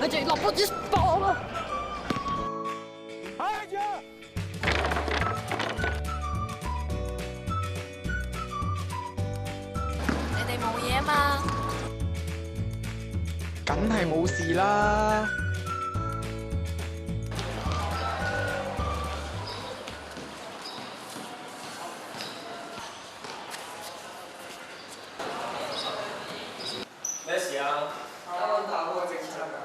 佢哋落波子波啦！你哋冇嘢嘛？梗係冇事啦。咩事啊？啱啱打開政策㗎。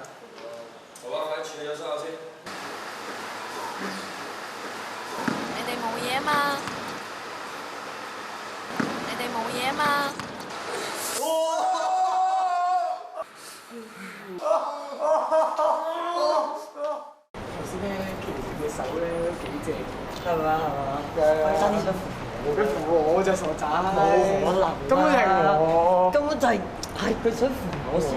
好啊，快處理咗所有先。你哋冇嘢嘛？你哋冇嘢嘛？頭先咧，其實隻手咧幾正，係嘛？快爭啲想扶我，佢扶我隻傻仔，冇可能，根本係我，根本就係佢想扶我先。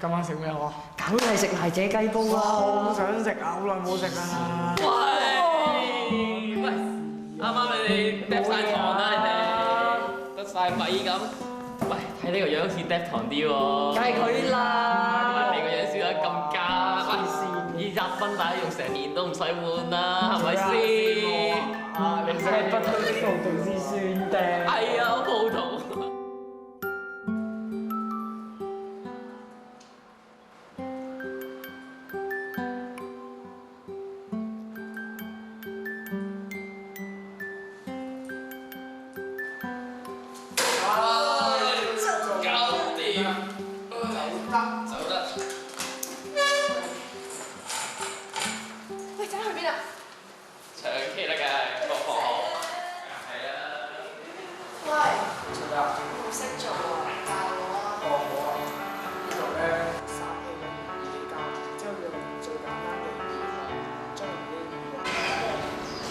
今晚食咩好啊？梗係食埋隻雞煲啦！我好想食啊，好耐冇食啦。喂，啱啱你哋嗒晒糖啦，你哋得晒米咁。喂，睇呢個樣好似嗒糖啲喎。梗係佢啦！你個樣笑得咁假，喂，20分大用成年都唔使換啦，係咪先？啊，你真係不推的葡萄是酸的。係啊，葡萄。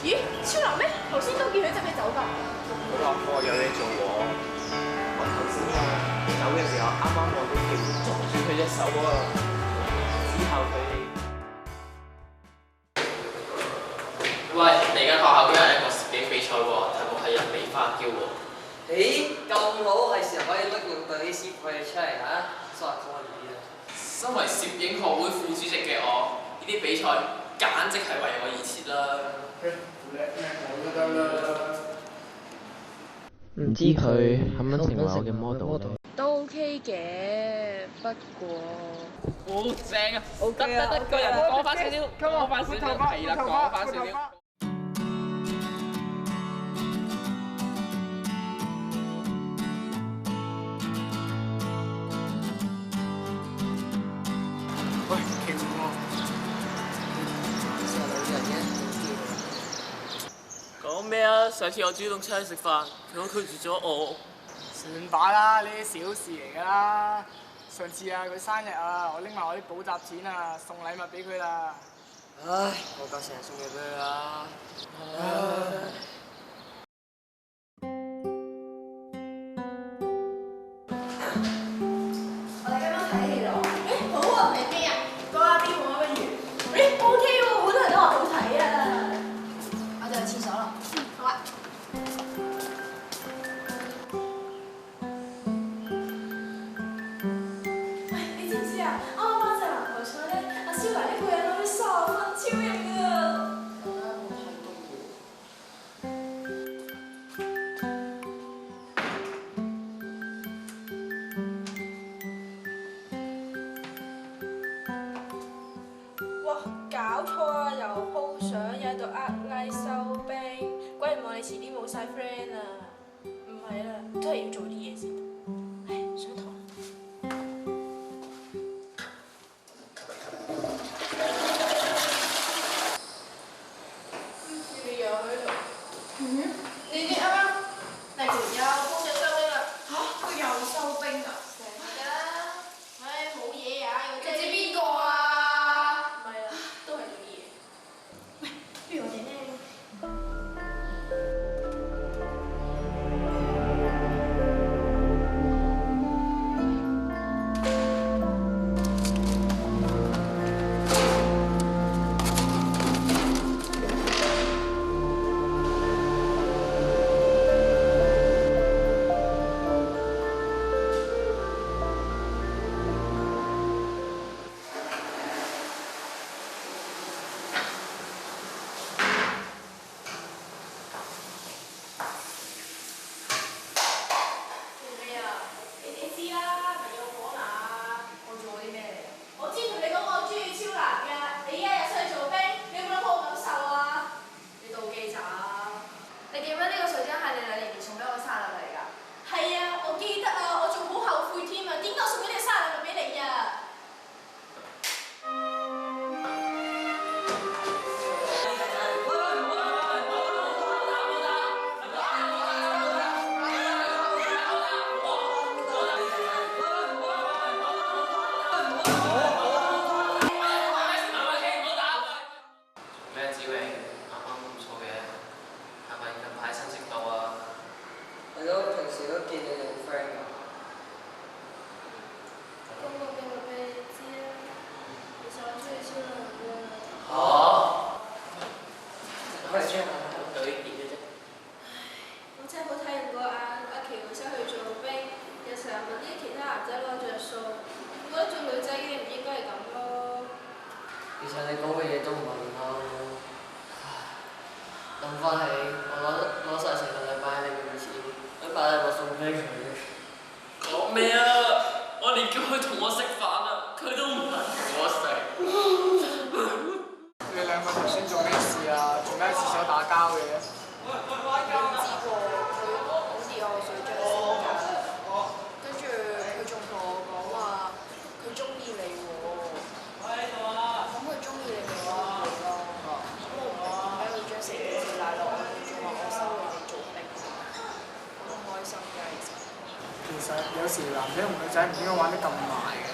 咦，超男咩？頭先都見佢執起走㗎。佢話課有嘢做喎。我頭先走嘅時候，啱啱我都見捉住佢隻手喎。之後佢，喂，你間學校都有一個攝影比賽喎，題目係人美花嬌喎。咁好，係時候可以拎用隊啲師傅佢哋出嚟嚇，所謂講我哋啲啦。身為攝影學會副主席嘅我，呢啲比賽簡直係為我而設啦。唔知佢肯唔肯成為我嘅 model 咧？都 OK 嘅，不過好正啊！得，個人講翻少少，講翻少少，係啦，講翻少少。喂，勁喎！成女人嘅。講咩啊？上次我主動出去食飯，佢都拒絕咗我。算把啦，呢啲小事嚟㗎啦。上次啊，佢生日啊，我拎埋我啲補習錢啊，送禮物俾佢啦。唉，我夠成日送嘢俾佢啦。我哋今晚睇戲咯。誒，好啊，睇邊啊？講下邊喎，不如。誒，OK 喎，好多人都話好睇啊。我哋去廁所咯。好啊。喂，你知唔知啊？啱啱隻籃球賽咧，阿蕭娜一個人攞咗30分，超型啊！我睇到喎。哇！搞錯啊！又 po 相，又喺度拉收兵，鬼唔望你遲啲冇晒 friend 啊！唔係啦，都係要做啲嘢先。唉，上堂。你又喺度？你啱啱黎條友 po 咗收兵啦。嚇！佢又收兵啊？成日啦。唉，冇嘢啊！你知邊個啊？唔係啦，都係做啲嘢。喂，不如我哋咧？佢係出對點嘅啫。我真係好睇唔過眼，阿琪會出去做兵，又成日問啲其他男仔攞着數，我覺得做女仔嘅唔應該係咁咯。其實你講嘅嘢都唔係唔啱。諗翻起，我攞晒成個禮拜你嘅錢，禮拜禮物送俾佢。講咩啊？我連叫佢同我食飯啊，佢都唔肯同我食。你兩個頭先做咩事啊？做咩喺廁所打交嘅？你唔知喎，佢好似有水漲船高，跟住佢仲同我講話佢中意你喎。咁佢中意你咪中意你咯。咁我唔明點解要將成件事賴落我哋，仲話我收你哋做兵，好唔開心㗎其實。其實有時男仔同女仔唔應該玩得咁埋嘅，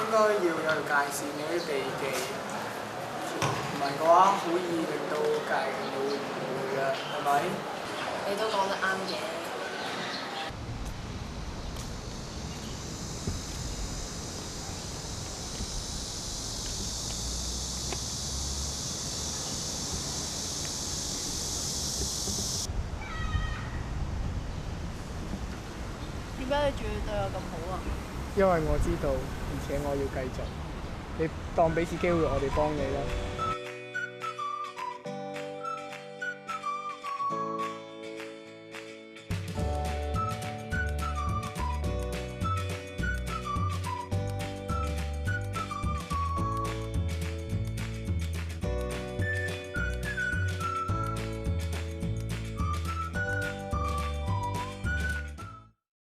應該要有條界線，有啲避忌。唔係嘅話，好易令到界會唔會嘅，係咪？你都講得啱嘅。點解你仲要對我咁好啊？因為我知道，而且我要繼續。你當俾次機會我哋幫你啦。